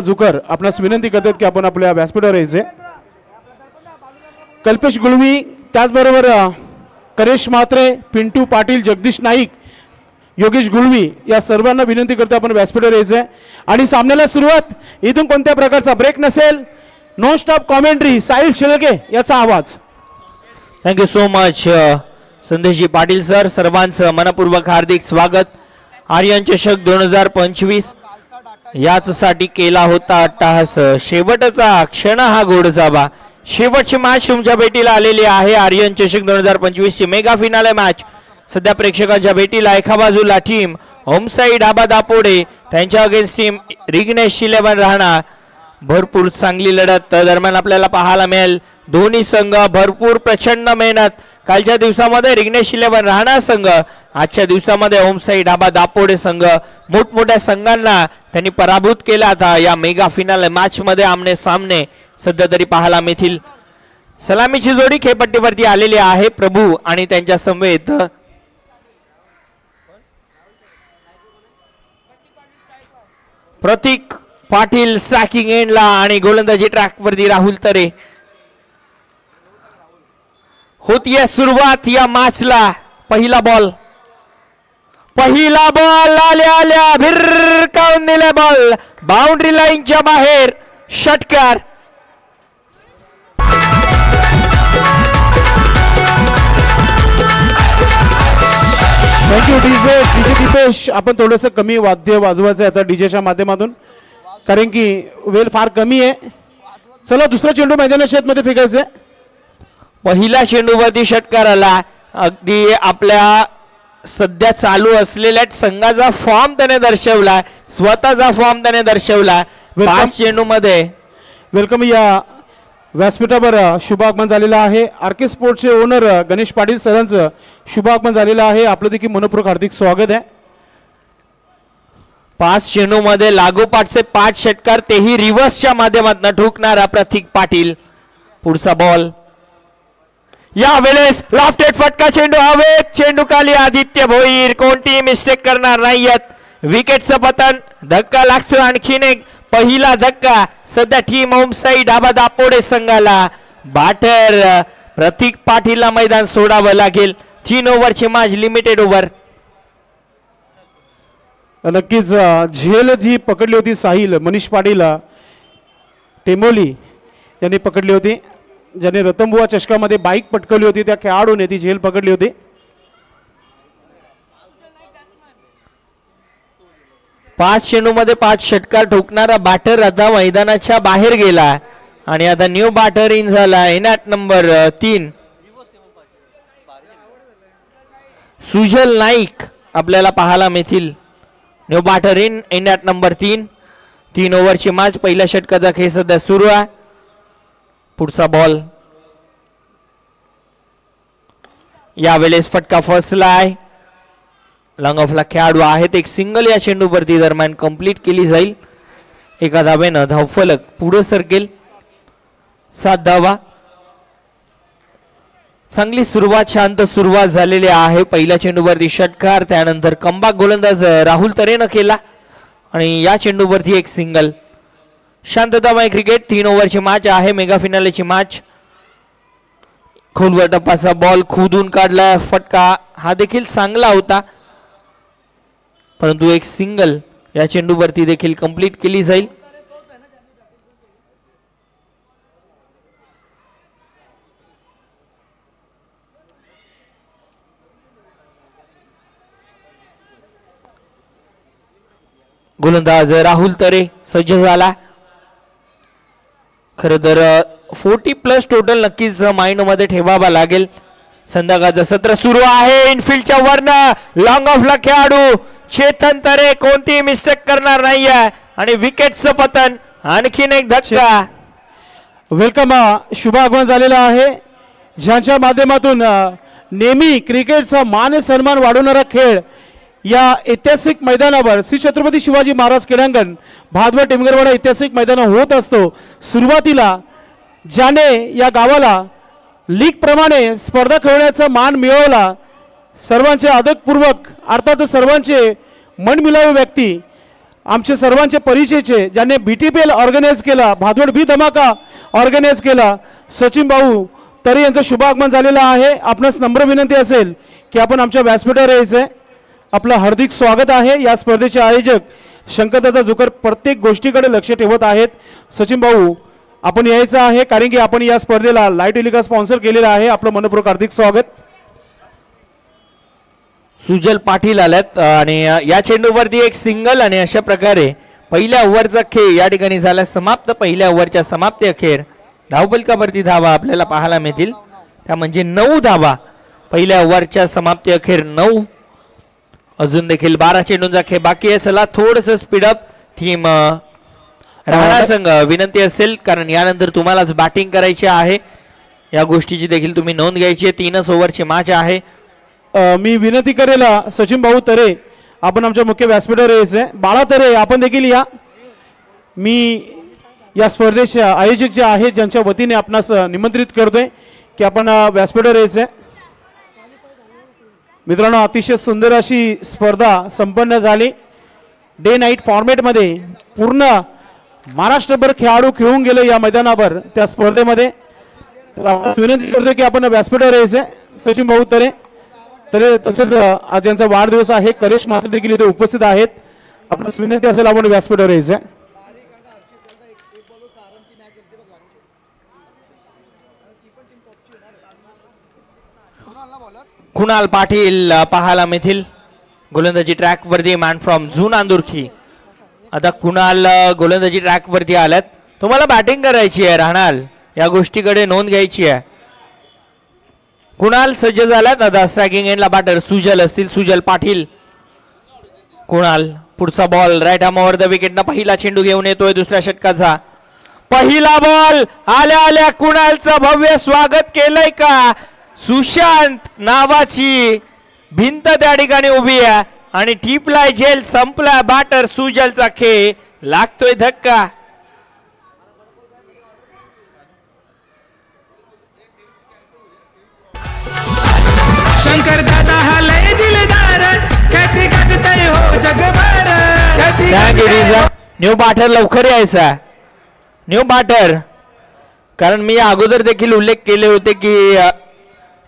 Zucker आपणास विनंती करतात की आपण आपल्या व्यासपीठावर यायचे. कल्पेश गुळवी, त्याचबरोबर करेश म्हात्रे, पिंटू पाटील, जगदीश नाईक, योगेश गुळवी या सर्वांना विनंती करतो आपण व्यासपीठावर यायचे. आणि सामन्याला सुरुवात इथून कोणत्या प्रकारचा ब्रेक नसेल. Non stop commentary Sahil Shilke याचा आवाज. Thank you so much Sandeshji Patil sir. सर्वांचं मनपूर्वक हार्दिक स्वागत. आर्यन चषक 2025 याचसाठी केला होता अट्टाहास. शेवटचा क्षण हा घोडजाबा. शेवटची मॅच तुमच्या भेटीला आलेली आहे. आर्यन चषक 2025 ची मेगा फिनाले मॅच सध्या प्रेक्षकांच्या भेटीला. एका बाजूला टीम होमसाईड आबा दापोडे, त्यांच्या अगेन्स्ट टीम रिग्नेश 11 राहणार. भरपूर चांगली लढत दरम्यान आपल्याला पाहायला मिळेल. दोन्ही संघ भरपूर प्रचंड मेहनत. कालच्या दिवसामध्ये रिग्नेश 11 राहणार संघ, आजच्या दिवसामध्ये होमसाईड आबा दापोडे संघ मोठमोठ्या संघांना त्यांनी पराभूत केला था. या मेगा फिनाले मॅच मध्ये आमने सामने सध्या तरी पाहायला मिळतील. सलामीची जोडी खेळपट्टीवरती आलेली आहे. प्रभू आणि त्यांच्या समवेत प्रतीक पाटील स्ट्रायकिंग एंडला आणि गोलंदाजी ट्रॅक वरती राहुल तरे. होतीये सुरुवात या मॅचला. पहिला बॉल आल्या भिरकावून दिला बॉल बाउंड्री लाईनच्या बाहेर. षटकार. Thank you DJ Deepesh. आपण थोडंसं कमी वाद्य वाजवायचं आहे आता डीजेच्या माध्यमातून, कारण की वेळ फार कमी आहे. चला दुसरा चेंडू मैदानाच्या मध्ये फेकायचं आहे. पहिला चेंडूवरती षटकार आला. अगदी आपल्या सध्या चालू असलेल्या संघाचा फॉर्म त्याने दर्शवला, स्वतःचा फॉर्म त्याने दर्शवला. 5 चेंडू मध्ये वेलकम. या व्यासपीठावर शुभागमन झालेलं आहे. आरके स्पोर्ट्सचे ओनर गणेश पाटील सरांचं शुभागमन झालेलं आहे. आपलं देखील मनपूर्वक हार्दिक स्वागत आहे. 5 चेंडू मध्ये लागोपाठचे 5 षटकार, तेही रिव्हर्सच्या माध्यमातून ठोकणारा प्रतीक पाटील. पुढचा बॉल यावेळेस लॉफ्टेड फटका. चेंडू हवेत, चेंडू खाली. आदित्य भोईर कोणतीही मिस्टेक करणार नाहीयेत. विकेटचं पतन. धक्का लागतो आणखीन एक. पहिला धक्का सध्या टीम होमसाईड आबा दापोडे संघाला. बॅटर प्रतीक पाटीलला मैदान सोडावं लागेल. 3 ओव्हरची मॅच, लिमिटेड ओव्हर. नक्कीच झेल जी पकडली होती साहिल मनीष पाटील टेंबोली यांनी पकडली होती, ज्याने रतनबुवा चषकामध्ये बाईक पटकवली होती. त्या खेळाडूने ती झेल पकडली होती. पाच चेंडू मध्ये 5 षटकार ठोकणारा बॅटर आता मैदानाच्या बाहेर गेला आणि आता न्यू बॅटर इन झाला. In at number 3 Sujal Naik आपल्याला पाहायला मिळतील. New batter in at number 3. 3 ओव्हरची मॅच. पहिल्या षटकाचा खेळ सध्या सुरू आहे. पुढचा बॉल यावेळेस फटका फसलाय. लॉंग ऑफला खेळाडू आहेत. एक सिंगल या चेंडूवरती दरम्यान कंप्लीट केली जाईल. एका धावेनं धावफलक पुढे सरकेल. 7 धावा. चांगली सुरुवात, शांत सुरुवात झालेली आहे. पहिल्या चेंडूवरती षटकार, त्यानंतर कमबॅक गोलंदाज राहुल तरेनं केला आणि या चेंडूवरती एक सिंगल. शांततामय क्रिकेट. 3 ओव्हरची मॅच आहे. मेगा फिनालेची मॅच. खोलवर टप्पाचा बॉल खोदून काढला. फटका हा देखील चांगला होता, परंतु एक सिंगल या चेंडूवरती देखील कंप्लीट केली जाईल. गोलंदाज राहुल तरे सज्ज झाला. खरं तर 40+ टोटल नक्कीच माइंड मध्ये ठेवावा लागेल. संध्याकाळचं सत्र सुरू आहे. इनफिल्डच्या वरनं लॉंग ऑफला खेळाडू चेतन तरे कोणतीही मिस्टेक करणार नाहीये आणि विकेटचं पतन. आणखीन एक धक्का. वेलकम. शुभ आगमन झालेला आहे, ज्यांच्या माध्यमातून नेहमी क्रिकेटचा मान सन्मान वाढवणारा खेळ या ऐतिहासिक मैदानावर श्री छत्रपती शिवाजी महाराज क्रीडांगण भादवा टेमगरवाडा ऐतिहासिक मैदान होत असतो. सुरुवातीला ज्याने या गावाला लीग प्रमाणे स्पर्धा खेळण्याचा मान मिळवला, सर्वांचे आदरपूर्वक अर्थात सर्वांचे मनमिळावे व्यक्ती आमचे सर्वांचे परिचयचे ज्यांनी BTPL ऑर्गनाईज केला, भादोड बी धमाका ऑर्गनाईज केला, सचिन भाऊ तरी यांचं शुभागमन झालेलं आहे. आपणास नम्र विनंती असेल की आपण आमच्या व्यासपीठावर यायचं आहे. आपलं हार्दिक स्वागत आहे. या स्पर्धेचे आयोजक शंकरदादा जुकर प्रत्येक गोष्टीकडे लक्ष ठेवत आहेत. सचिन भाऊ आपण यायचं आहे कारण की आपण या स्पर्धेला लाईट इलिका स्पॉन्सर केलेला आहे. आपलं मनपूर्वक हार्दिक स्वागत. सुजल पाटील आल्यात आणि या चेंडूवरती एक सिंगल आणि अशा प्रकारे पहिल्या ओव्हरचा खेळ या ठिकाणी झाला समाप्त. पहिल्या ओव्हरच्या समाप्ती अखेर धावपलकावरती धावा आपल्याला पाहायला मिळतील, त्या म्हणजे 9 धावा. पहिल्या ओव्हरच्या समाप्ती अखेर 9. अजून देखील 12 चेंडूंचा खेळ बाकी आहे. चला थोडस स्पीडअप टीम राहणार संघ विनंती असेल कारण यानंतर तुम्हालाच बॅटिंग करायची आहे. या गोष्टीची देखील तुम्ही नोंद घ्यायची आहे. 3च ओव्हरची मॅच आहे. मी विनंती करेल सचिन भाऊ तरे आपण आमच्या मुख्य व्यासपीठावर यायचं आहे. बाळा तरे आपण देखील या. मी या स्पर्धेचे आयोजक जे आहेत ज्यांच्या वतीने आपणास निमंत्रित करतोय की आपण व्यासपीठावर यायचं आहे. मित्रांनो अतिशय सुंदर अशी स्पर्धा संपन्न झाली. डे नाईट फॉर्मॅटमध्ये पूर्ण महाराष्ट्रभर खेळाडू खेळून गेले या मैदानावर त्या स्पर्धेमध्ये. तर आपणास विनंती करतोय की आपण व्यासपीठावर यायचं आहे. सचिन भाऊ तरे तसेच आज ज्यांचा वाढदिवस आहे कलेश मात्र देखील इथे उपस्थित आहेत. आपणास विनंती असेल आपण व्यासपीठावर यायचं आहे. कुणाल पाटील पाहायला मिळतील गोलंदाजी ट्रॅक वरती. मॅन फ्रॉम झून आंदुरखी. आता कुणाल गोलंदाजी ट्रॅक वरती आल्यात. तुम्हाला बॅटिंग करायची आहे राहणार, या गोष्टीकडे नोंद घ्यायची आहे. कुणाल सज्ज झाल्यात. आता स्ट्रायकिंग एंडला बॅटर सुजल असतील. सुजल पाटील. कुणाल पुढचा बॉल राईट आर्मवर द विकेटनं पहिला चेंडू घेऊन येतोय दुसऱ्या षटकाचा. पहिला बॉल आल्या आल्या कुणालचं भव्य स्वागत केलंय का. सुशांत नावाची भिंत त्या ठिकाणी उभी आहे आणि टिपलाय जेल संपला. बॅटर सुजलचा खेळ लागतोय धक्का. शंकर दादा हा लय दिलदार ख्याती गाजतय हो जगभर. न्यू बॅटर लवकर यायचा. न्यू बॅटर कारण मी अगोदर देखील उल्लेख केले होते की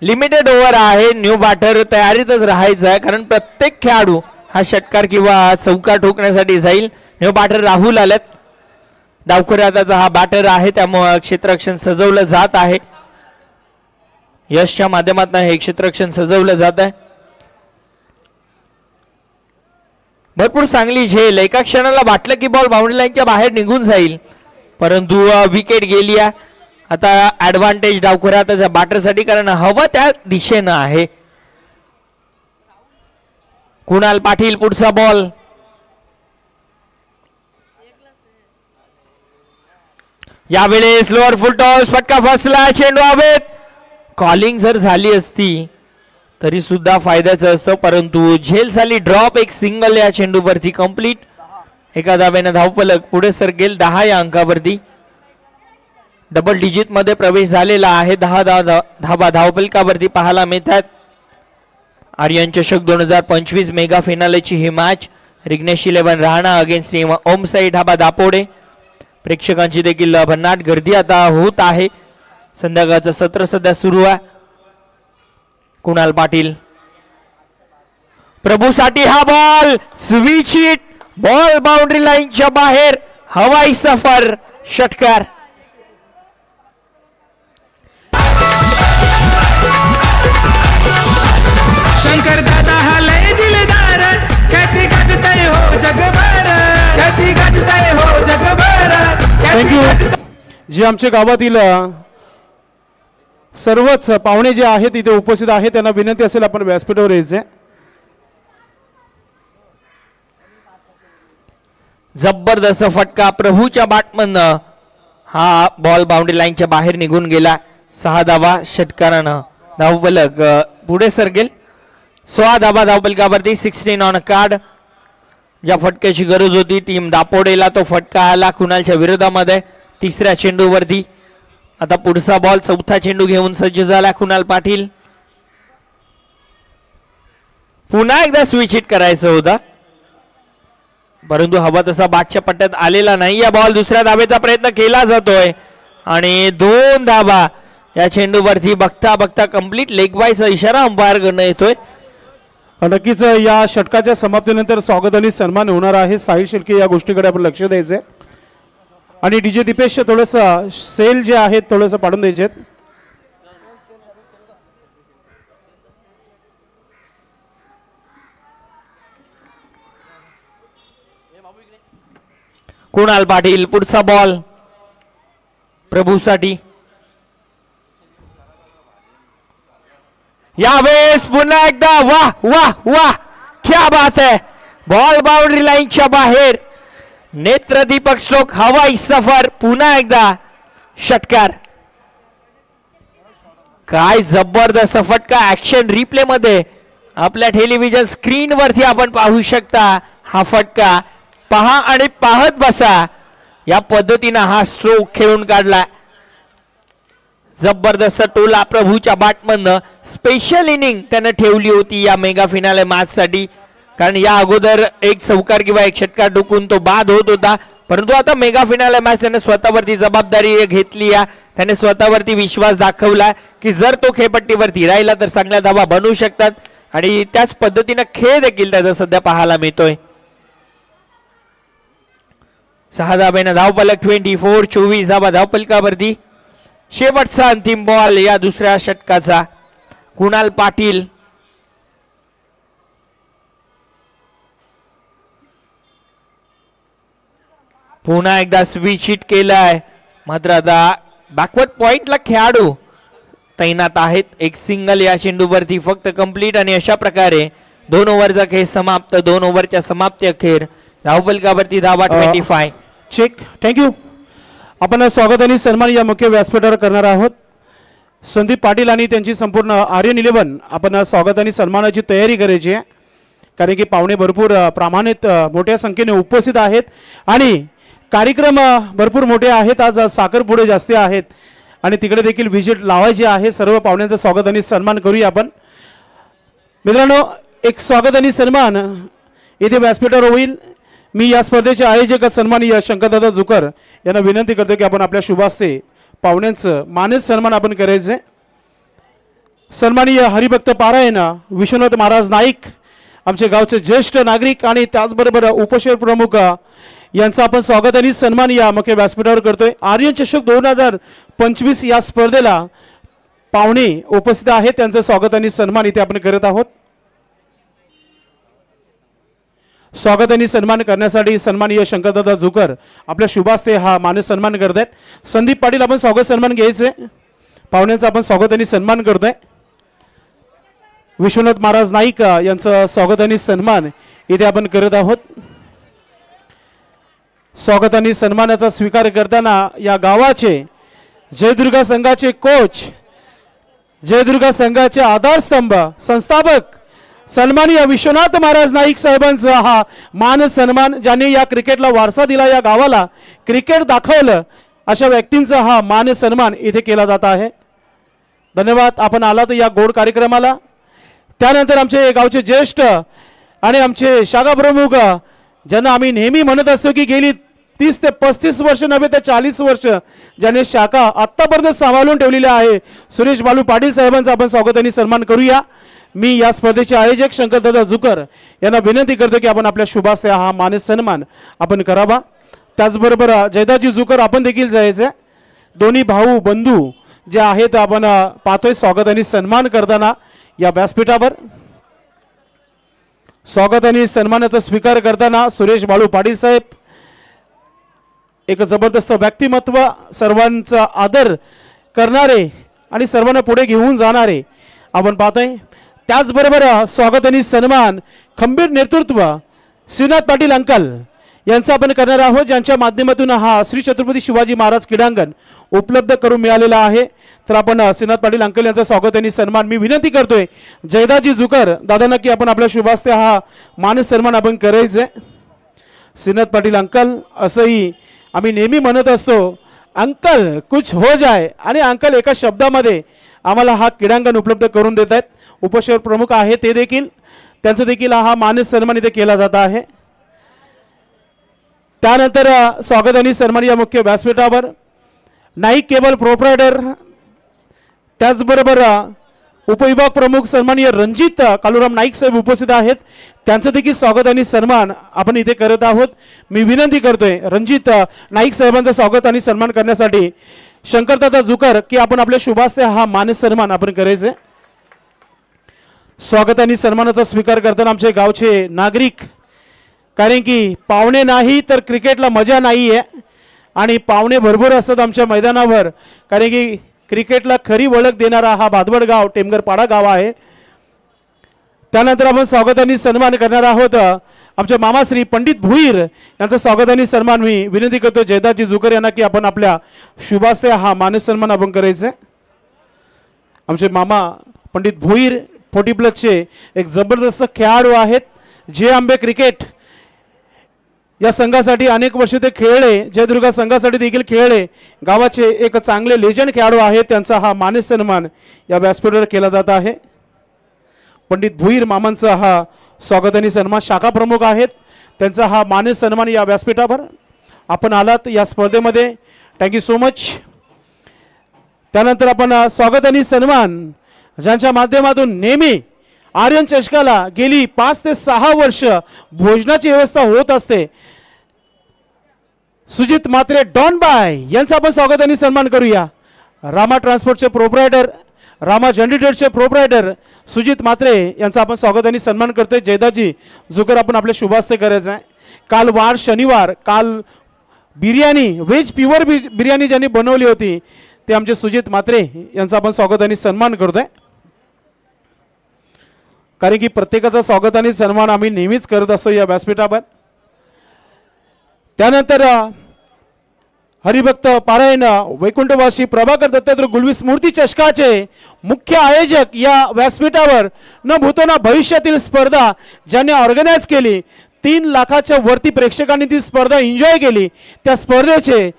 लिमिटेड ओव्हर आहे. न्यू बॅटर तयारीतच राहायचं आहे कारण प्रत्येक खेळाडू हा षटकार किंवा चौका ठोकण्यासाठी जाईल. न्यू बॅटर राहुल आलेत. डावखुऱ्याचा हा बॅटर आहे त्यामुळे क्षेत्ररक्षण सजवलं जात आहे. यशच्या माध्यमातून हे क्षेत्ररक्षण सजवलं जात आहे. भरपूर चांगली झेल. एका क्षणाला वाटलं की बॉल बाउंड्री लाईनच्या बाहेर निघून जाईल परंतु विकेट गेली आहे. आता ऍडव्हान्टेज डावखुऱ्याच्या बॅटरसाठी कारण हवा त्या दिशेनं आहे. कुणाल पाटील पुढचा बॉल. यावेळेस लोअर फुल टॉस फटका फसला. चेंडू हवेत. कॉलिंग जर झाली असती तरी सुद्धा फायद्याचं असतं परंतु झेल झाली. ड्रॉप एक सिंगल या चेंडूवरती कंप्लीट. एका धावेनं धावफलक पुढे सरकेल 10 या अंकावरती. डबल डिजिट मध्ये प्रवेश झालेला आहे. 10 धावा धावफलकावरती पाहायला मिळतात. आर्यन चषक 2025 मेगा फिनालेची ही मॅच रिग्नेश 11 राहणा अगेन्स्ट टीम ओम साई ढाबा दापोडे. प्रेक्षकांची देखील भन्नाट गर्दी आता होत आहे. संध्याकाळचं सत्र सध्या सुरू आहे. कुणाल पाटील प्रभूसाठी हा ball switch hit. Ball boundary लाईनच्या बाहेर. हवाई सफर षटकार. शंकर दादा हा लय दिलदार ख्याती गाजतय हो जगभर. ख्याती गाजतय हो जगभर. थँक्यू. जे आमच्या गावातील सर्वच पाहुणे जे आहेत इथे उपस्थित आहेत त्यांना विनंती असेल आपण व्यासपीठावर यायचे. जबरदस्त फटका प्रभूच्या बॅटमधनं. हा बॉल बाउंड्री लाईनच्या बाहेर निघून गेला. 6 धावा षटकारानं धावफलक पुढे सरकेल. 16 धावा धावफलकावरती. 16 ऑन कार्ड. ज्या फटक्याची गरज होती टीम दापोडेला तो फटका आला कुणालच्या विरोधामध्ये तिसऱ्या चेंडूवरती. आता पुढचा बॉल चौथा चेंडू घेऊन सज्ज झाला कुणाल पाटील. पुन्हा एकदा स्विच हिट करायचं होतं. परंतु हवा तसा बादच्या पट्ट्यात आलेला नाही. या बॉल दुसऱ्या धावेचा प्रयत्न केला जातोय आणि 2 धावा या चेंडूवरती. बघता बघता कंप्लीट लेग बायचा इशारा अंपायर कडनं येतोय. नक्कीच या षटकाच्या समाप्तीनंतर स्वागत आणि सन्मान होणार आहे. साहिल शिर्के या गोष्टीकडे आपण लक्ष द्यायचंय आणि डीजे दीपेश थोडंसं सेल जे आहेत थोडंसं पाडून द्यायचे आहेत. कुणाल पाटील पुढचा बॉल प्रभूसाठी. यावेळेस पुन्हा एकदा वाह वाह वाह क्या बात है. बॉल बाउंड्री लाईनच्या बाहेर. नेत्रदीपक स्ट्रोक हवाई सफर. पुन्हा एकदा षटकार. काय जबरदस्त फटका. ऍक्शन रिप्ले मध्ये आपल्या टेलिव्हिजन स्क्रीन वरती आपण पाहू शकता हा फटका. पहा आणि पाहत बसा. या पद्धतीने हा स्ट्रोक खेळून काढला. जबरदस्त टोला प्रभूच्या बॅटमधनं. स्पेशल इनिंग त्याने ठेवली होती या मेगा फिनाले मॅच साठी, कारण या अगोदर एक चौकार किंवा एक षटकार डुकून तो बाद होत होता. परंतु आता मेगा फिनाले मॅच त्याने स्वतःवरती जबाबदारी घेतली. त्याने स्वतःवरती विश्वास दाखवला की जर तो खेळपट्टीवरती राहिला तर चांगल्या धावा बनवू शकतात आणि त्याच पद्धतीने खेळ देखील त्याचा सध्या पाहायला मिळतोय. 6 धाब्यानं धावफलक. 24 धाबा धावफलकावरती. शेवटचा अंतिम बॉल या दुसऱ्या षटकाचा. कुणाल पाटील पुन्हा एकदा स्विच हिट केलाय. मात्र आता बॅकवर्ड पॉइंटला खेळाडू तैनात आहेत. एक सिंगल या चेंडूवरती फक्त कंप्लीट आणि अशा प्रकारे 2 ओव्हरचा खेळ समाप्त. 2 ओव्हरच्या समाप्ती अखेर धावफलकावरती धावा 25. चेक. थँक्यू. आपण स्वागत आणि सन्मान या मुख्य व्यासपीठावर करणार आहोत. संदीप पाटील आणि त्यांची संपूर्ण आर्यन 11 आपण स्वागत आणि सन्मानाची तयारी करायची आहे, कारण की पाहुणे भरपूर प्रमाणित मोठ्या संख्येने उपस्थित आहेत आणि कार्यक्रम भरपूर मोठे आहेत. आज साखरपुडे जास्ती आहेत आणि तिकडे देखील व्हिजिट लावायची आहे. सर्व पाहुण्यांचं स्वागत आणि सन्मान करूया आपण. मित्रांनो, एक स्वागत आणि सन्मान येथे व्यासपीठावर होईल. मी या स्पर्धेचे आयोजक सन्माननीय शंकरदादा जुकर यांना विनंती करतो की आपण आपल्या शुभास्ते पाहुण्यांचं मानस सन्मान आपण करायचे. सन्माननीय हरिभक्त पारायण विश्वनाथ महाराज नाईक, आमचे गावचे ज्येष्ठ नागरिक आणि त्याचबरोबर उपशहर प्रमुख यांचं आपण स्वागत आणि सन्मान या मुख्य व्यासपीठावर करतोय. आर्यन चषक 2025 या स्पर्धेला पाहुणे उपस्थित आहेत, त्यांचं स्वागत आणि सन्मान इथे आपण करत आहोत. स्वागत आणि सन्मान करण्यासाठी सन्माननीय शंकरदादा जुकर आपल्या शुभास्ते हा मानस सन्मान करत आहेत. संदीप पाटील आपण स्वागत सन्मान घ्यायचे. पाहुण्यांचा आपण स्वागत आणि सन्मान करतोय. विश्वनाथ महाराज नाईक यांचं स्वागत आणि सन्मान इथे आपण करत आहोत. स्वागत आणि सन्मानाचा स्वीकार करताना या गावाचे जयदुर्गा संघाचे कोच, जयदुर्गा संघाचे आधारस्तंभ, संस्थापक सन्माननीय विश्वनाथ महाराज नाईक साहेबांचा हा मान सन्मान, ज्यांनी या क्रिकेटला वारसा दिला, या गावाला क्रिकेट दाखवलं, अशा व्यक्तींचा हा मान सन्मान इथे केला जात आहे. धन्यवाद आपण आलात या गोड कार्यक्रमाला. त्यानंतर आमचे गावचे ज्येष्ठ आणि आमचे शाखा प्रमुख, ज्यांना आम्ही नेहमी म्हणत असतो की गेली 30 ते 35 वर्ष नव्हे तर 40 वर्ष ज्याने शाखा आत्तापर्यंत सांभाळून ठेवलेली आहे, सुरेश बालू पाटील साहेबांचा आपण स्वागत आणि सन्मान करूया. मी या स्पर्धेचे आयोजक शंकरदादा जुकर यांना विनंती करतो की आपण आपल्या शुभास्ते हा मानस सन्मान आपण करावा. त्याचबरोबर जयदाजी जुकर आपण देखील जायचे. दोन्ही भाऊ बंधू जे आहेत आपण पाहतोय स्वागत आणि सन्मान करताना या व्यासपीठावर. स्वागत आणि सन्मानाचा स्वीकार करताना सुरेश बाळू पाटील साहेब, एक जबरदस्त व्यक्तिमत्व, सर्वांचा आदर करणारे आणि सर्वांना पुढे घेऊन जाणारे आपण पाहतोय. त्याचबरोबर स्वागत आणि सन्मान खंबीर नेतृत्व श्रीनाथ पाटील अंकल यांचा आपण करणार आहोत, ज्यांच्या माध्यमातून हा श्री छत्रपती शिवाजी महाराज क्रीडांगण उपलब्ध करून मिळालेला आहे. तर आपण श्रीनाथ पाटील अंकल यांचा स्वागत आणि सन्मान मी विनंती करतोय जयदाजी जुकर दादांना की आपण आपल्या शुभास्ते हा मानस सन्मान आपण करायचे. श्रीनाथ पाटील अंकल असंही आम्ही नेहमी म्हणत असतो, अंकल कुछ हो जाए, आणि अंकल एका शब्दामध्ये आम्हाला हा क्रीडांगण उपलब्ध करून देत आहेत. उपशहर प्रमुख आहे ते देखील, त्यांचं देखील हा मानस सन्मान इथे केला जात आहे. त्यानंतर स्वागत आणि सन्मान या मुख्य व्यासपीठावर नाईक केबल प्रोप्रायटर, त्याचबरोबर उपविभाग प्रमुख सन्माननीय रणजित कालुराम नाईक साहेब उपस्थित आहेत. त्यांचं देखील स्वागत आणि सन्मान आपण इथे करत आहोत. मी विनंती करतोय रणजित नाईक साहेबांचं स्वागत आणि सन्मान करण्यासाठी शंकरदादा जुकर की आपण आपल्या शुभास्ते हा मान सन्मान आपण करायचे. स्वागत आणि सन्मानाचा स्वीकार करताना आमचे गावचे नागरिक, कारण की पाहुणे नाही तर क्रिकेटला मजा नाही आहे आणि पाहुणे भरपूर असतात आमच्या मैदानावर, कारण की क्रिकेटला खरी ओळख देणारा हा भादवड गाव टेमगरपाडा गाव आहे. त्यानंतर आपण स्वागत आणि सन्मान करणार आहोत आमचे मामाश्री पंडित भुईर यांचं स्वागत आणि सन्मान मी विनंती करतो जयदाजी जुकर यांना की आपण आपल्या शुभास्ते हा मान सन्मान आपण करायचे. आमचे मामा पंडित भुईर 40+ एक जबरदस्त खेळाडू आहेत. जे आंबे क्रिकेट या संघासाठी अनेक वर्ष ते खेळले, जयदुर्गा संघासाठी देखील खेळले. गावाचे एक चांगले लेजंड खेळाडू आहेत. त्यांचा हा मान सन्मान या व्यासपीठावर केला जात आहे. पंडित भुईर मामांचा हा स्वागत आणि सन्मान शाखा प्रमुख आहेत. त्यांचा हा मान सन्मान या व्यासपीठावर आपण आलात या स्पर्धेमध्ये. Thank you so much. त्यानंतर आपण स्वागत आणि सन्मान ज्यांच्या माध्यमातून नेहमी आर्यन चषकाला गेली 5 ते 6 वर्ष भोजनाची व्यवस्था होत असते, सुजित मात्रे डॉन बाय यांचा आपण स्वागत आणि सन्मान करूया. रामा ट्रान्सपोर्टचे प्रोप्रायटर, रामा जनरेटरचे प्रोप्रायटर सुजित मात्रे यांचा आपण स्वागत आणि सन्मान करतोय. जयदाजी जुकर आपण आपल्या शुभास्ते करायचं आहे. काल वार शनिवार, काल बिर्याणी व्हेज प्युअर बिर्याणी ज्यांनी बनवली होती ते आमचे सुजित मात्रे यांचा आपण स्वागत आणि सन्मान करतोय, कारण की प्रत्येकाचा स्वागत आणि सन्मान आम्ही नेहमीच करत असतो या व्यासपीठावर. त्यानंतर हरिभक्त पारायण वैकुंठवासी प्रभाकर दत्तात्रय गुलवी स्मृती चषकाचे मुख्य आयोजक या व्यासपीठावर न भूतो न भविष्यातील स्पर्धा ज्यांनी ऑर्गनाइज केली, 3 लाखाच्या वरती प्रेक्षकांनी ती स्पर्धा एन्जॉय केली, त्या स्पर्धेचे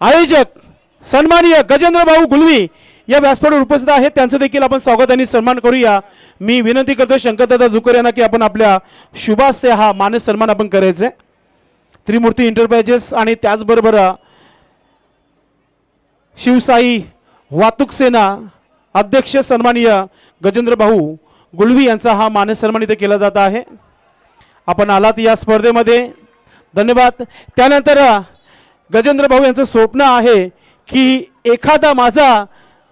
आयोजक सन्माननीय गजेंद्र भाऊ गुलवी या व्यासपीठावर उपस्थित आहेत. त्यांचं देखील आपण स्वागत आणि सन्मान करूया. मी विनंती करतो शंकरदादा जुकर यांना की आपण आपल्या शुभास्ते हा मान सन्मान आपण करायचे. त्रिमूर्ती एंटरप्राइजेस आणि त्याचबरोबर शिवसाई वाहतूक सेना अध्यक्ष सन्माननीय गजेंद्र भाऊ गुलवी यांचा हा मान सन्मान इथे केला जात आहे. आपण आलात या स्पर्धेमध्ये, धन्यवाद. त्यानंतर गजेंद्र भाऊ यांचं स्वप्न आहे की एखादा माझा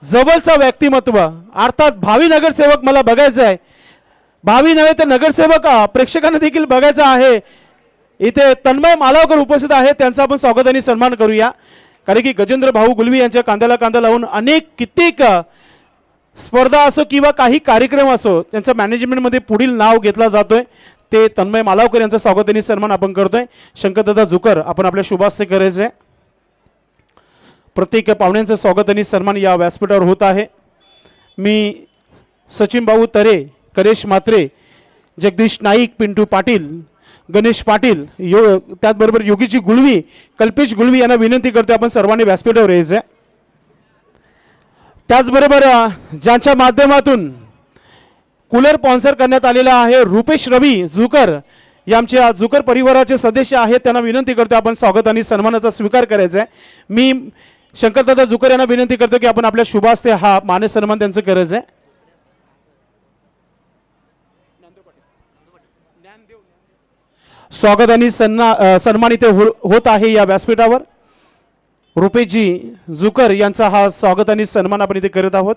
जवळचा व्यक्तिमत्व अर्थात भावी नगरसेवक मला बघायचा आहे, भावी नव्हे तर नगरसेवक प्रेक्षकांना देखील बघायचा आहे. इथे तन्मय मालावकर उपस्थित आहेत, त्यांचा आपण स्वागत आणि सन्मान करूया, कारण की गजेंद्र भाऊ गुलवी यांच्या कांद्याला कांदा लावून कित्येक स्पर्धा असो किंवा काही कार्यक्रम असो त्यांच्या मॅनेजमेंटमध्ये पुढील नाव घेतला जातोय. ते तन्मय मालावकर यांचा स्वागत आणि सन्मान आपण करतोय. शंकरदादा जुकर आपण आपल्या शुभास्ते करायचे. प्रत्येक पाहुण्यांचं स्वागत आणि सन्मान या व्यासपीठावर होत आहे. मी सचिन भाऊ तरे, करेश मात्रे, जगदीश नाईक, पिंटू पाटील, गणेश पाटील, त्याचबरोबर योगीजी गुलवी, कल्पेश गुलवी यांना विनंती करतो आपण सर्वांनी व्यासपीठावर यायचं. त्याचबरोबर ज्यांच्या माध्यमातून कूलर स्पॉन्सर करण्यात आलेला आहे रुपेश रवी जुकर या आमच्या जुकर परिवाराचे सदस्य आहेत, त्यांना विनंती करतो आपण स्वागत आणि सन्मानाचा स्वीकार करायचा आहे. मी शंकरदादा जुकर यांना विनंती करतो की आपण आपल्या शुभास्ते हा मान सन्मान त्यांचं करायचं आहे. स्वागत आणि सन्मान इथे होत आहे या व्यासपीठावर. रुपेशजी जुकर यांचा हा स्वागत आणि सन्मान आपण इथे करत आहोत.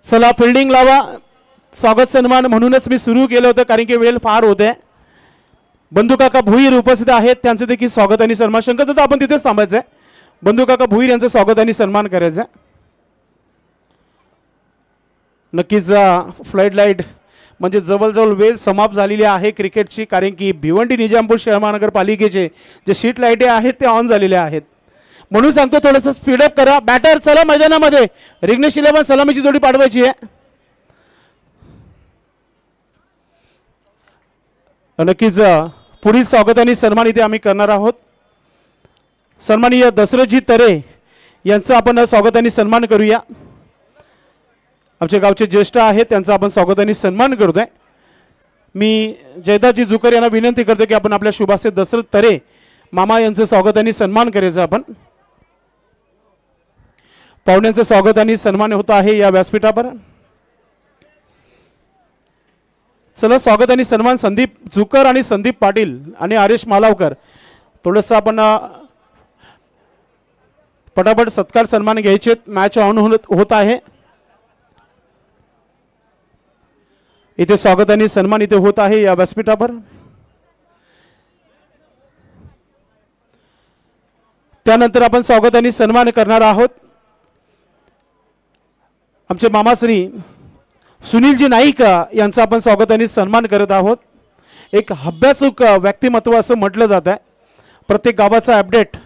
चला फिल्डिंग लावा. स्वागत सन्मान म्हणूनच मी सुरू केलं होतं, कारण की वेळ फार होते. बंधू काका भुईर उपस्थित आहेत, त्यांचं देखील स्वागत आणि सन्मान. शंकरदादा आपण तिथेच थांबायचं आहे. बंधू काका भुईर यांचं स्वागत आणि सन्मान करायचं. नक्कीच फ्लड लाईट म्हणजे जवळजवळ वेळ समाप्त झालेली आहे क्रिकेटची, कारण की भिवंडी निजामपूर शहर महानगरपालिकेचे जे शीट लाईटी आहेत ते ऑन झालेले आहेत. म्हणून सांगतो थोडंसं स्पीडअप करा. बॅटर चला मैदानामध्ये. रिग्नेश 11 सलामीची जोडी पाठवायची आहे. नक्कीच पुढील स्वागत आणि सन्मान इथे आम्ही करणार आहोत. सन्माननीय दशरथजी तरे यांचं आपण स्वागत आणि सन्मान करूया. आमच्या गावचे ज्येष्ठ आहेत, त्यांचा आपण स्वागत आणि सन्मान करतोय. मी जयदाजी जुकर यांना विनंती करतो की आपण आपल्या शुभास्ते दशरथ तरे मामा यांचं स्वागत आणि सन्मान करायचं. आपण पाहुण्यांचं स्वागत आणि सन्मान होत आहे या व्यासपीठावर. चला स्वागत आणि सन्मान संदीप जुकर आणि संदीप पाटील आणि आरेश मालावकर. थोडंसं आपण पटापट सत्कार सन्मान घ्यायचे. मॅच ऑन होत आहे. इथे स्वागत आणि सन्मान इथे होत आहे या व्यासपीठावर. त्यानंतर आपण स्वागत आणि सन्मान करणार आहोत आमचे मामाश्री सुनीलजी नाईक यांचा आपण स्वागत आणि सन्मान करत आहोत. एक अभ्यासक व्यक्तिमत्व असं म्हटलं जात आहे. प्रत्येक गावाचा अपडेट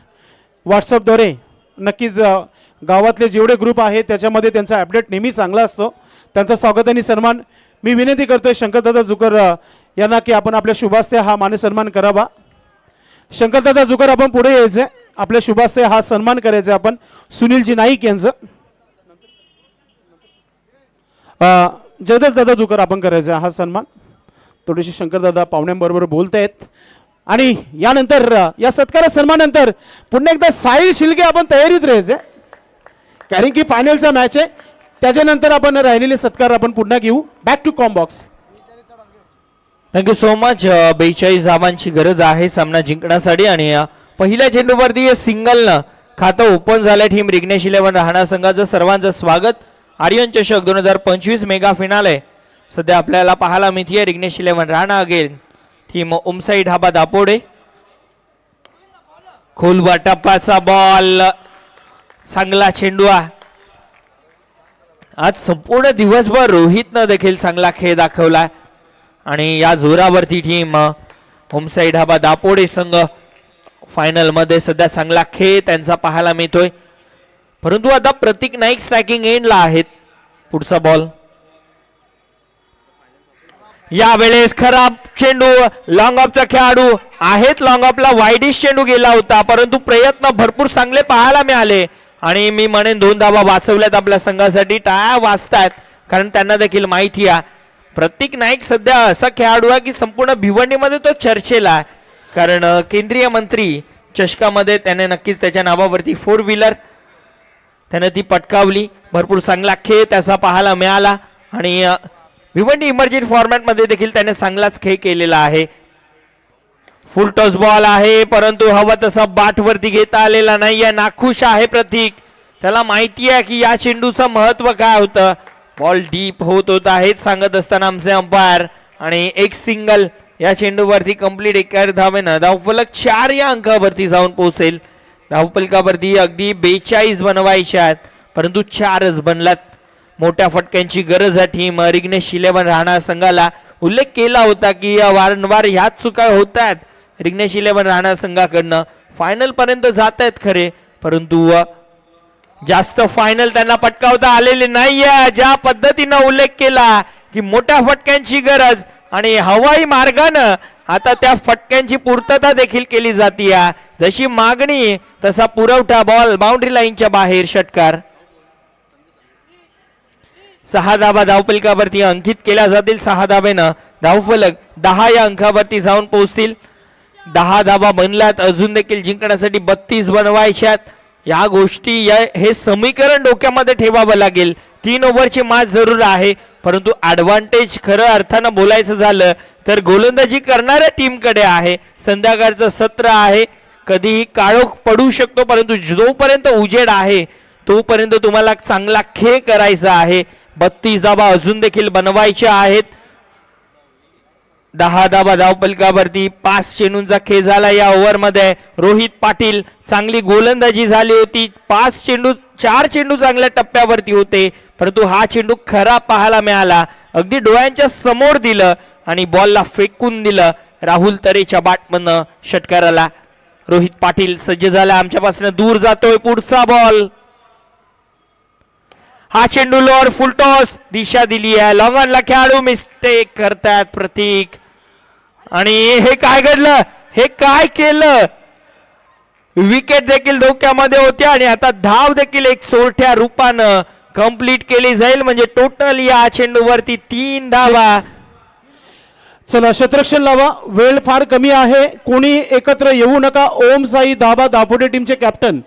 व्हॉट्सअपद्वारे नक्कीच गावातले जेवढे ग्रुप आहेत त्याच्यामध्ये त्यांचा अपडेट नेहमी चांगला असतो. त्यांचा स्वागत आणि सन्मान मी विनंती करतोय शंकरदादा जुकर यांना की आपण आपल्या शुभास्ते हा मानसन्मान करावा. शंकरदादा जुकर आपण पुढे यायचं. आपल्या शुभास्ते हा सन्मान करायचा आपण सुनीलजी नाईक यांचं. जयदत्त दादा जुकर आपण करायचा हा सन्मान. थोडीशी शंकरदादा पाहुण्यांबरोबर बोलत आहेत. आणि यानंतर या सत्कार सन्मानानंतर पुन्हा एकदा साहिल शिलके आपण तयारीत राहायचे कारण की फायनलचा मॅच आहे. त्याच्यानंतर आपण राहिलेले सत्कार आपण पुन्हा घेऊ. Back to combox. Thank you so much. 42 धावांची गरज आहे सामना जिंकण्यासाठी आणि पहिल्या चेंडूवरती सिंगलनं खातं ओपन झालं. टीम रिग्नेश 11 राहणार संघाचं सर्वांचं स्वागत. आर्यन चषक 2025 मेगा फिनाले सध्या आपल्याला पाहायला मिळते. रिग्नेश 11 राहणार अगेन टीम उमसाई ढाबा दापोडे. खोलवा टप्पाचा बॉल चांगला चेंडू. आज संपूर्ण दिवसभर रोहितनं देखील चांगला खेळ दाखवला आणि या जोरावरती टीम उमसाई ढाबा दापोडे संघ फायनल मध्ये सध्या चांगला खेळ त्यांचा पाहायला मिळतोय. परंतु आता प्रतीक नाईक स्ट्रायकिंग एंडला आहेत. पुढचा बॉल यावेळेस खराब चेंडू. लॉंग ऑफचा खेळाडू आहेत. लॉंग ऑफला वाईडिश चेंडू गेला होता परंतु प्रयत्न भरपूर चांगले पाहायला मिळाले आणि मी म्हणेन 2 धावा वाचवल्यात आपल्या संघासाठी. टाळ्या वाजतात कारण त्यांना देखील माहिती आहे प्रतीक नाईक सध्या असा खेळाडू आहे की संपूर्ण भिवंडीमध्ये तो चर्चेला आहे. कारण केंद्रीय मंत्री चषकामध्ये त्याने नक्कीच त्याच्या नावावरती 4 व्हीलर त्याने ती पटकावली. भरपूर चांगला खेळ त्याचा पाहायला मिळाला आणि भिवंडी इमर्जन्सी फॉर्मॅटमध्ये देखील त्याने चांगलाच खेळ केलेला आहे. फुल टॉस बॉल आहे परंतु हवा तसा बाट वरती घेता आलेला नाहीये. नाखुश आहे प्रतीक. त्याला माहिती आहे की या चेंडूचं महत्व काय होतं. बॉल डीप होत होता हेच सांगत असताना आमचे अंपायर आणि एक सिंगल या चेंडूवरती कंप्लीट. 1 धावेनं धावफलक 4 या अंकावरती जाऊन पोहोचेल. धावफलकावरती अगदी 42 बनवायच्या आहेत परंतु 4च बनलात. मोठ्या फटक्यांची गरज आहे टीम रिग्नेश 11 राहणार संघाला. उल्लेख केला होता की वारंवार ह्याच चुका होत आहेत रिग्नेश 11 राहणार संघाकडनं. फायनल पर्यंत जात आहेत खरे परंतु जास्त फायनल त्यांना पटकावता आलेले नाहीये. ज्या पद्धतीनं उल्लेख केला की मोठ्या फटक्यांची गरज आणि हवाई मार्गानं आता त्या फटक्यांची पूर्तता देखील केली जाते. जशी मागणी तसा पुरवठा. बॉल बाउंड्री लाईनच्या बाहेर. षटकार. 6 धावा धावफलकावरती अंकित केल्या जातील. 6 धावेनं धावफलक 10 या अंकावरती जाऊन पोहोचतील. 10 धावा बनल्यात. अजून देखील जिंकण्यासाठी 32 बनवायच्यात. या गोष्टी हे समीकरण डोक्यामध्ये ठेवावं लागेल. 3 ओव्हरची मॅच जरूर आहे परंतु ऍडव्हान्टेज खरं अर्थानं बोलायचं झालं तर गोलंदाजी करणाऱ्या टीमकडे आहे. संध्याकाळचं सत्र आहे. कधीही काळोख पडू शकतो परंतु जोपर्यंत उजेड आहे तोपर्यंत तुम्हाला चांगला खेळ करायचा आहे. 32 धावा अजून देखील बनवायच्या आहेत. 10 धावा धावफलकावरती 5 चेंडूंचा खेळ झाला या ओव्हरमध्ये. रोहित पाटील चांगली गोलंदाजी झाली होती. 4 चेंडू चांगल्या टप्प्यावरती होते परंतु हा चेंडू खरा पाहायला मिळाला. अगदी डोळ्यांच्या समोर दिलं आणि बॉलला फेकून दिलं. राहुल तरेच्या बॅटमधनं षटकाराला. रोहित पाटील सज्ज झाला. आमच्यापासून दूर जातोय. पुढचा बॉल. हा चेंडू लोअर फुल टॉस. दिशा दिली आहे. लॉंग ऑनला खेळाडू मिस्टेक करतात प्रतीक. आणि हे काय घडलं. हे काय केलं. विकेट देखील धोक्यामध्ये होत्या आणि आता धाव देखील एक सोरठ्या रूपानं कंप्लीट केली जाईल. म्हणजे टोटल या चेंडूवरती 3 धावा. चला क्षेत्ररक्षण लावा, वेळ फार कमी आहे, कोणी एकत्र येऊ नका. ओम साई दाबा दापोटे टीमचे कॅप्टन,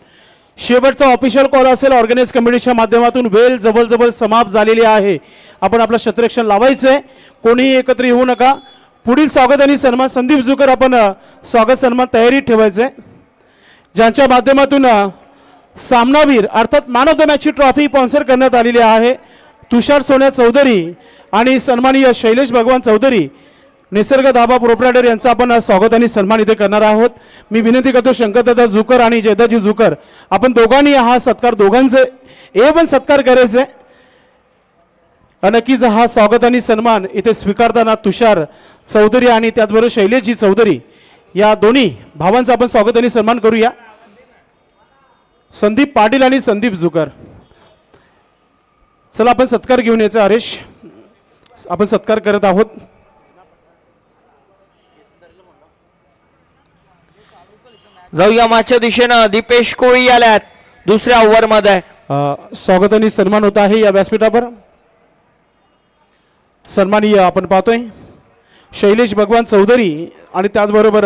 शेवटचा ऑफिशियल कॉल असेल ऑर्गनाइज कमिटीच्या माध्यमातून. वेळ जवळ समाप्त झालेली आहे, आपण आपलं क्षेत्ररक्षण लावायचंय, कोणीही एकत्र येऊ नका. पुढील स्वागत आणि सन्मान संदीप जुकर, आपण स्वागत सन्मान तयारीत ठेवायचंय, ज्यांच्या माध्यमातून सामनावीर अर्थात मॅन ऑफ द मॅचची ट्रॉफी स्पॉन्सर करण्यात आलेली आहे. तुषार सोन्या चौधरी आणि सन्माननीय शैलेश भगवान चौधरी निसर्ग दाबा प्रोप्रायटर यांचा आपण स्वागत आणि सन्मान इथे करणार आहोत. मी विनंती करतो शंकरदादा जुकर आणि जयदाजी जुकर, आपण दोघांनी हा सत्कार, दोघांचे पण सत्कार करायचे. नक्कीच हा स्वागत आणि सन्मान इथे स्वीकारताना तुषार चौधरी आणि त्याचबरोबर शैलेशजी चौधरी या दोन्ही भावांचा आपण स्वागत आणि सन्मान करूया. संदीप पाटील आणि संदीप जुकर, चला आपण सत्कार घेऊन यायचा. हरेश, आपण सत्कार करत आहोत. जाऊया मागच्या दिशेनं. दीपेश कोळी आल्यात दुसऱ्या ओव्हर मध्ये. स्वागत आणि सन्मान होत आहे या व्यासपीठावर. सन्माननीय आपण पाहतोय शैलेश भगवान चौधरी आणि त्याचबरोबर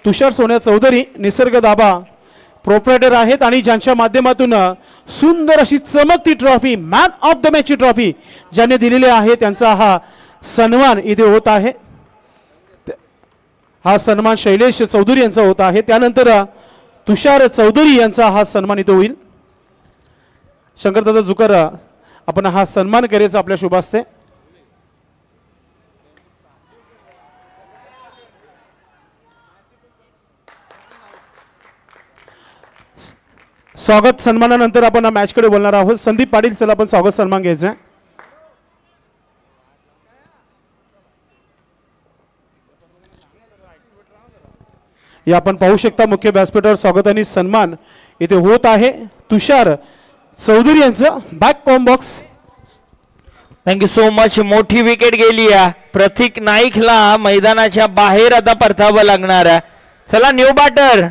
तुषार सोन्या चौधरी निसर्ग दाबा प्रोप्रायटर आहेत आणि ज्यांच्या माध्यमातून सुंदर अशी चमकती ट्रॉफी, मॅन ऑफ द मॅचची ट्रॉफी ज्यांनी दिलेली आहे, त्यांचा हा सन्मान इथे होत आहे. हा सन्मान शैलेश चौधरी यांचा होत आहे, त्यानंतर तुषार चौधरी यांचा हा सन्मान इथे होईल. शंकरदादा जुकर, आपण हा सन्मान करायचा आपल्या शुभ हस्ते. स्वागत सन्मानानंतर आपण मॅच कडे बोलणार आहोत. संदीप पाटील, चला आपण स्वागत सन्मान घ्यायचा. या आपण पाहू शकता मुख्य व्यासपीठावर स्वागत आणि सन्मान इथे होत आहे. तुषार चौधरी यांचं back com box. Thank you so much. मोठी विकेट गेली आहे. प्रतीक नाईकला मैदानाच्या बाहेर आता परतावं लागणार आहे. चला न्यू बॅटर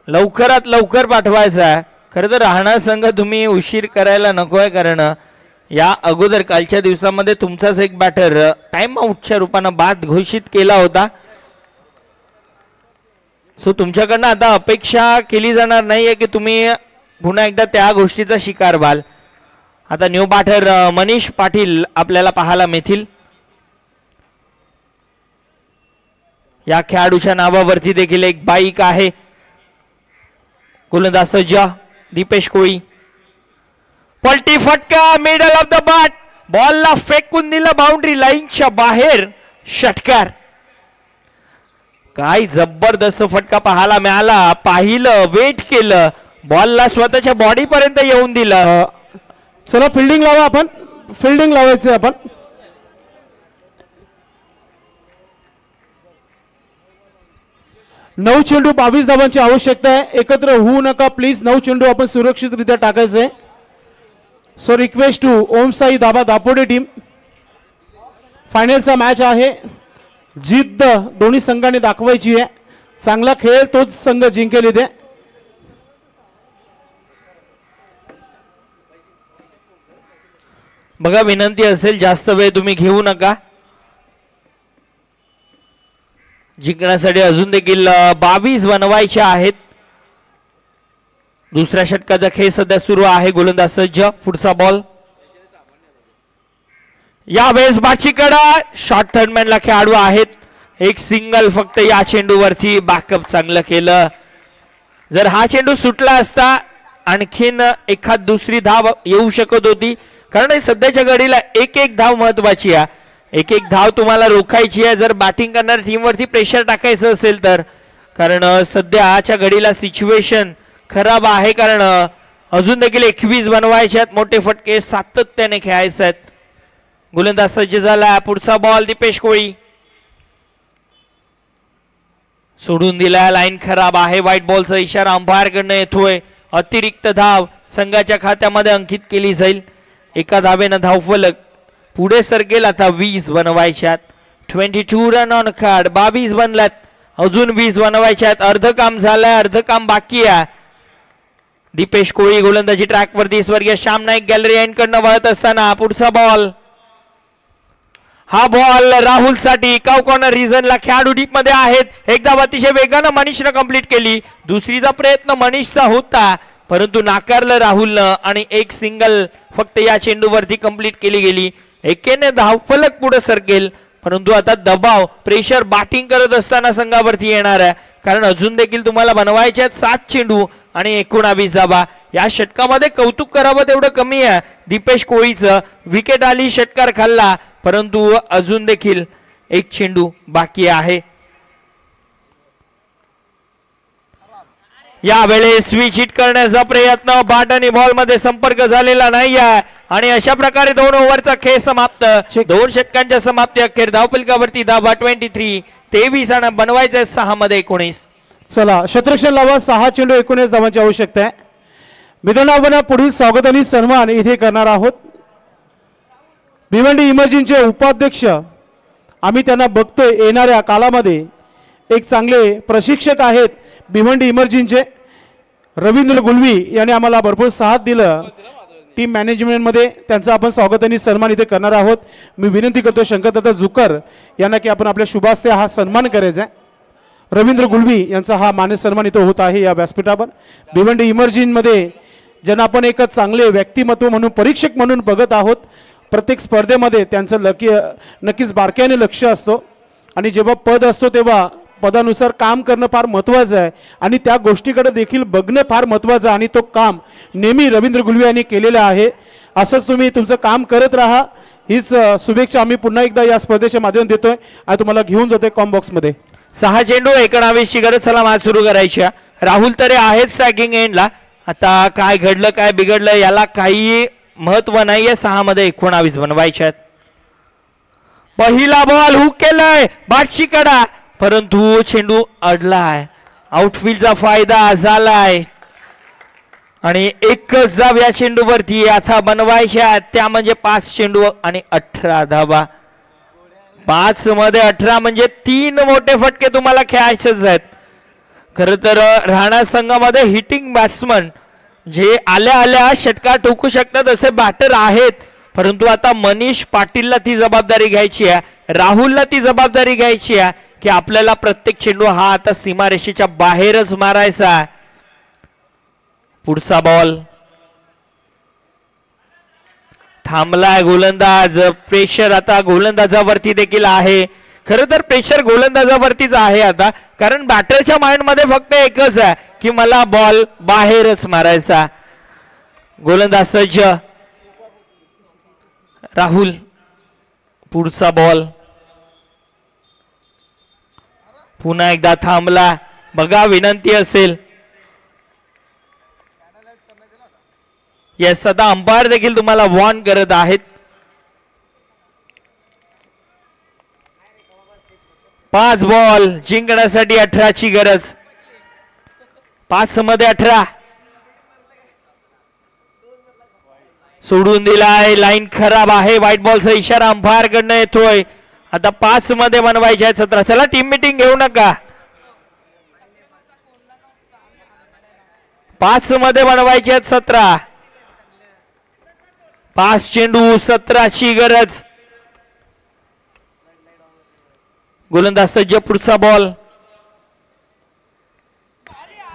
लवकरात लवकर पाठवायचा. खरं तर राहणार संघ तुम्ही उशीर करायला नकोय, कारण या अगोदर कालच्या दिवसामध्ये तुमचाच एक बॅटर टाइम आउटच्या रूपानं बाद घोषित केला होता. सो तुमच्याकडनं आता अपेक्षा केली जाणार नाहीये की तुम्ही पुन्हा एकदा त्या गोष्टीचा शिकार व्हाल. आता न्यू बॅटर मनीष पाटील आपल्याला पाहायला मिळतील. या खेळाडूच्या नावावरती देखील एक बाईक आहे. गोलंदाज सज्ज दीपेश कोळी. पलटी फटका मिडल ऑफ द बॅट, बॉलला फेकून दिलं बाउंड्री लाईनच्या बाहेर. षटकार. काय जबरदस्त फटका पाहायला मिळाला. पाहिलं, वेट केलं, बॉलला स्वतःच्या बॉडी पर्यंत येऊन दिलं. चला फिल्डिंग लावा, आपण फिल्डिंग लावायचं. आपण 9 चेंडू 22 धावांची आवश्यकता आहे. एकत्र होऊ नका प्लीज. 9 चेंडू आपण सुरक्षितरित्या टाकायचे. So request two ohm Sai दाबा दापोडे टीम. फायनलचा मॅच आहे. जिद्द दोन्ही संघांनी दाखवायची आहे. चांगला खेळ तोच संघ जिंकेल इथे. बघा, विनंती असेल जास्त वेळ तुम्ही घेऊ नका. जिंकण्यासाठी अजून देखील 22 बनवायचे आहेत. दुसऱ्या षटकाचा खेळ सध्या सुरू आहे. गोलंदाज सज्ज. पुढचा बॉल. यावेळेस बाचीकडे शॉर्ट थर्डमॅनला खेळाडू आहेत. एक सिंगल फक्त या चेंडूवरती. बॅकअप चांगलं केलं. जर हा चेंडू सुटला असता आणखीन एखाद दुसरी धाव येऊ शकत होती, कारण सध्याच्या घडीला एक एक धाव महत्वाची आहे. एक एक धाव तुम्हाला रोखायची आहे जर बॅटिंग करणाऱ्या टीमवरती प्रेशर टाकायचं असेल तर. कारण सध्याच्या घडीला सिच्युएशन खराब आहे, कारण अजून देखील 21 बनवायचे आहेत. मोठे फटके सातत्याने खेळायचे आहेत. गोलंदाज सज्ज झाला. पुढचा बॉल. दीपेश कोळी सोडून दिला. लाईन खराब आहे. व्हाईट बॉलचा इशारा अंपायर कडनं येतोय. अतिरिक्त धाव संघाच्या खात्यामध्ये अंकित केली जाईल. एका धावेनं धावफलक पुढे सरकेल. आता 20 बनवायच्यात. 22 रन ऑन कार्ड. 22 बनल्यात. अजून 20 बनवायच्यात. अर्ध काम झालंय, अर्ध काम बाकी आहे. दीपेश कोळी गोलंदाजी ट्रॅक वरती. स्वर्गीय श्याम नाईक गॅलरी एंड कडनं वळत असताना पुढचा बॉल. हा बॉल राहुल साठी काव कॉर्नर रिजनला खेळाडू डीप मध्ये आहेत. एकदा अतिशय वेगानं मनीषनं कंप्लीट केली. दुसरीचा प्रयत्न मनीषचा होता परंतु नाकारलं राहुलनं आणि एक सिंगल फक्त या चेंडूवरती कंप्लीट केली गेली. एकेने धावफलक पुढे सरकेल परंतु आता दबाव प्रेशर बॅटिंग करत असताना संघावरती येणार आहे कारण अजून देखील तुम्हाला बनवायचे आहेत 7 चेंडू आणि 19 धाबा. या षटकामध्ये कौतुक करावं तेवढं कमी आहे. दीपेश कोळीचं विकेट आली, षटकार खाल्ला परंतु अजून देखील एक चेंडू बाकी आहे. यावेळेस स्विच हिट करण्याचा प्रयत्न बॅट आणि बॉल मध्ये संपर्क झालेला नाही आहे आणि अशा प्रकारे 2 ओव्हरचा खेळ समाप्त. 2 षटकांच्या समाप्ती अखेर धावफलकावरती धाबा 23 23 आणि बनवायचे 6 मध्ये 19. चला शतरक्षण लावा. 6 चेंडू 19 धावांची आवश्यकता आहे. मित्रांनो आपण पुढील स्वागत आणि सन्मान इथे करणार आहोत. भिवंडी इमर्जिनचे उपाध्यक्ष आम्ही त्यांना बघतोय येणाऱ्या काळामध्ये एक चांगले प्रशिक्षक आहेत भिवंडी इमर्जिनचे रवींद्र गुलवी यांनी आम्हाला भरपूर साथ दिलं टीम मॅनेजमेंटमध्ये. त्यांचं आपण स्वागत आणि सन्मान इथे करणार आहोत. मी विनंती करतो शंकरदादा जुकर यांना की आपण आपल्या शुभास्ते हा सन्मान करायचा आहे. रवींद्र गुलवी यांचा हा मान्य सन्मान इथं होत आहे या व्यासपीठावर. भिवंडी इमर्जिनमध्ये ज्यांना आपण एक चांगले व्यक्तिमत्व म्हणून परीक्षक म्हणून बघत आहोत. प्रत्येक स्पर्धेमध्ये त्यांचं नक्कीच बारकाईने लक्ष असतो आणि जेव्हा पद असतो तेव्हा पदानुसार काम करणं फार महत्त्वाचं आहे आणि त्या गोष्टीकडे देखील बघणं फार महत्त्वाचं आहे आणि तो काम नेहमी रवींद्र गुलवी यांनी केलेलं आहे. असंच तुम्ही तुमचं काम करत राहा हीच शुभेच्छा आम्ही पुन्हा एकदा या स्पर्धेच्या माध्यमातून देतोय आणि तुम्हाला घेऊन जातोय कॉम्बॉक्समध्ये. 6 चेंडू 19 ची गरज. चला मॅच सुरू करायची. राहुल तरी आहेत स्ट्रायकिंग एंडला. आता काय घडलं काय बिघडलं याला काही महत्व नाहीये. 6 मध्ये 19 बनवायचे आहेत. पहिला बॉल हुक केलाय बाटशी कडा परंतु चेंडू अडलाय. आउटफील्डचा फायदा झालाय आणि एकच धाव या चेंडूवरती आता बनवायच्या त्या म्हणजे 5 चेंडू आणि 18 धावा. 5 मध्ये 18 म्हणजे 3 मोठे फटके तुम्हाला खेळायचेच आहेत. खर तर राणा संघामध्ये हिटिंग बॅट्समन जे आल्या आल्या षटकार ठोकू शकतात असे बॅटर आहेत परंतु आता मनीष पाटीलला ती जबाबदारी घ्यायची आहे. राहुलला ती जबाबदारी घ्यायची आहे की आपल्याला प्रत्येक चेंडू हा आता सीमारेषेच्या बाहेरच मारायचा आहे. पुढचा बॉल थांबलाय गोलंदाज. प्रेशर आता गोलंदाजावरती देखील आहे. खरं तर प्रेशर गोलंदाजावरतीच आहे आता कारण बॅटरच्या माइंड मध्ये फक्त एकच आहे की मला बॉल बाहेरच मारायचा. गोलंदाज सज्ज. राहुल पुढचा बॉल पुन्हा एकदा थांबला. बघा विनंती असेल. येस आता अंपायर देखील तुम्हाला वॉर्न करत आहेत. 5 बॉल जिंकण्यासाठी 18 ची गरज. 5 मध्ये 18 सोडून दिलाय. लाईन खराब आहे. व्हाईट बॉलचा इशारा अंपायर कडनं येतोय. आता 5 मध्ये बनवायचे आहेत 17. चला टीम मीटिंग घेऊ नका. 5 मध्ये बनवायचे आहेत 17. 5 चेंडू 17 ची गरज. गोलंदाज सज्ज. पुढचा बॉल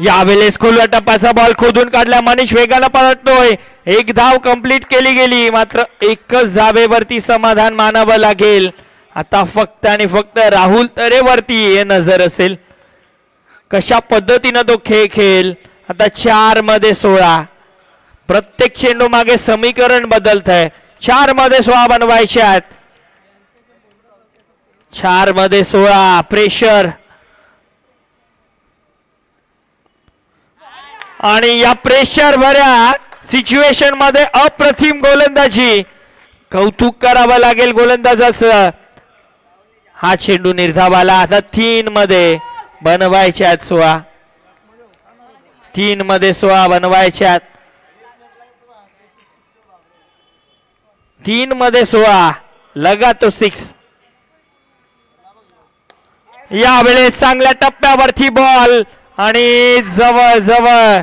यावेळेस खोलव्या टप्प्याचा बॉल खोदून काढला. मनीष वेगानं पळतोय. 1 धाव कंप्लीट केली गेली मात्र एकच धावेवरती समाधान मानावं लागेल. आता फक्त आणि फक्त राहुल तरेवरती नजर असेल कशा पद्धतीनं तो खेळ खेळेल. आता 4 मध्ये 16. प्रत्येक चेंडू मागे समीकरण बदलत आहे. 4 मध्ये 16 बनवायचे आहेत. 4 मध्ये 16. प्रेशर आणि या प्रेशर भऱ्या सिच्युएशन मध्ये अप्रतिम गोलंदाजी. कौतुक करावं लागेल गोलंदाजाचं. हा चेंडू निर्धावाला. आता 3 मध्ये बनवायचे आहेत 16. 3 मध्ये 16 बनवायचे आहेत. 3 मध्ये 16 लगा तो 6. यावेळेस चांगल्या टप्प्यावरती बॉल आणि जवळ जवळ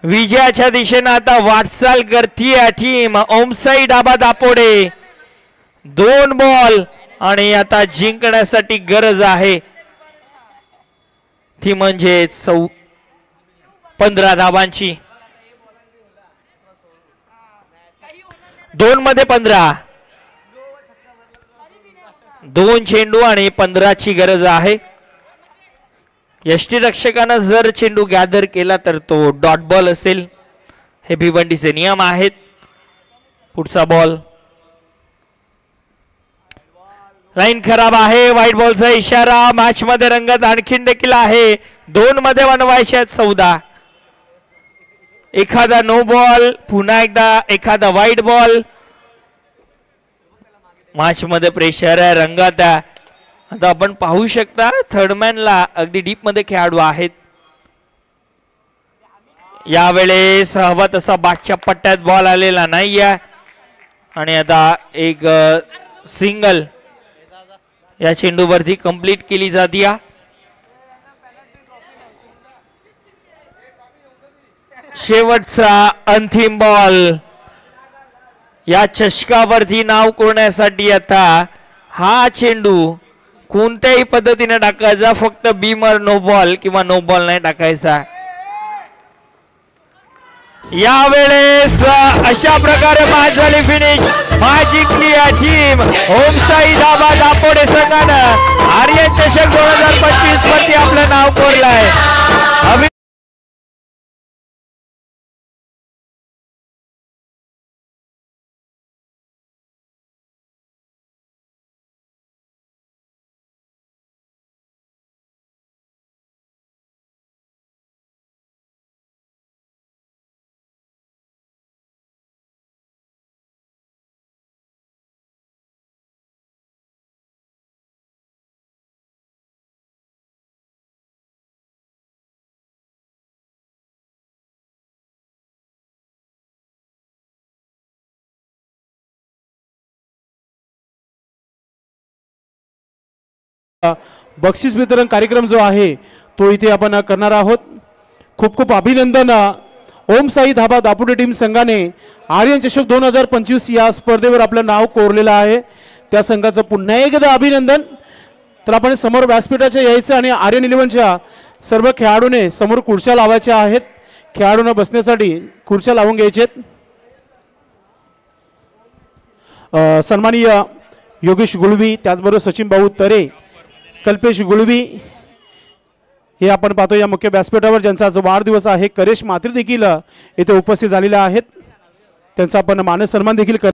विजयाच्या दिशेने आता वाटचाल करतीये टीम. ओमसाई डाबा दापोडे 2 बॉल आणि आता जिंकण्यासाठी गरज आहे ती म्हणजे 15 धावांची. 2 मध्ये 15, 2 चेंडू आणि 15 ची गरज आहे. यष्टीरक्षकानं जर चेंडू गॅदर केला तर तो डॉट बॉल असेल. हे भिवंडीचे नियम आहेत. पुढचा बॉल लाईन खराब आहे. व्हाईट बॉलचा इशारा. मॅच मध्ये रंगत आणखीन देखील आहे. 2 मध्ये बनवायचे आहेत 14. एखादा नो बॉल, पुन्हा एकदा एखादा व्हाईट बॉल. मॅच मध्ये प्रेशर आहे, रंगात आहे. आता आपण पाहू शकता थर्डमॅनला अगदी डीप मध्ये खेळाडू आहेत. यावेळेस हवा तसा बादच्या पट्ट्यात बॉल आलेला नाहीये आणि आता एक सिंगल या चेंडूवरती कंप्लीट केली जाते. शेवटचा अंतिम बॉल. या चषकावरती नाव कोरण्यासाठी आता हा चेंडू कोणत्याही पद्धतीने टाकायचा, फक्त बीमर नो बॉल किंवा नो बॉल नाही टाकायचा. यावेळेस अशा प्रकारे मॅच झाली फिनिश. मॅच जिंकली आहे टीम ओमसाई धाबा दापोडे संघानं. आर्यन चषक 2025 वरती आपलं नाव कोरलंय. बक्षीस वितरण कार्यक्रम जो आहे तो इथे आपण करणार आहोत. खूप खूप अभिनंदन. ओम साई धाबा दापोडे टीम संघाने आर्यन चषक 2025 या स्पर्धेवर आपलं नाव कोरलेलं आहे. त्या संघाचं पुन्हा एकदा अभिनंदन. तर आपण समोर व्यासपीठाच्या यायचं आणि आर्यन 11च्या सर्व खेळाडूने समोर खुर्च्या लावायच्या आहेत. खेळाडूंना बसण्यासाठी खुर्च्या लावून घ्यायचेत. सन्माननीय योगेश गुळवी, त्याचबरोबर सचिन भाऊ तरे, कल्पेश गुळवी हे आपण पाहतो या मुख्य व्यासपीठावर, ज्यांचा आज वाढदिवस आहे. करेश मात्रे देखील येथे उपस्थित झालेले आहेत. त्यांचा आपण मानसन्मान देखील